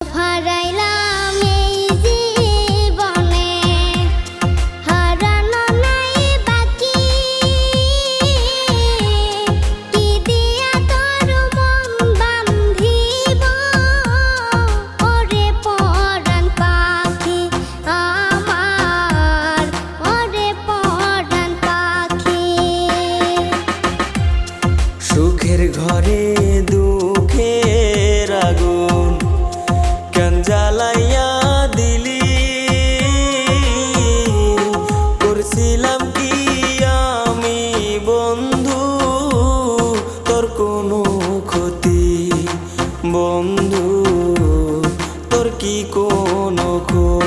হারাইলাম এই জীবনে, হারানো নাই বাকি, কি দিয়া তোর মন বান্ধিব, ওরে পরাণ পাখি আমার, ওরে পরাণ পাখি। সুখের ঘরে দুঃখের আগুন কেন জ্বালাইয়া দিলি, করছিলাম কি আমি বন্ধু তোর কোনো ক্ষতি, বন্ধু তোর কি কোনো ক্ষতি।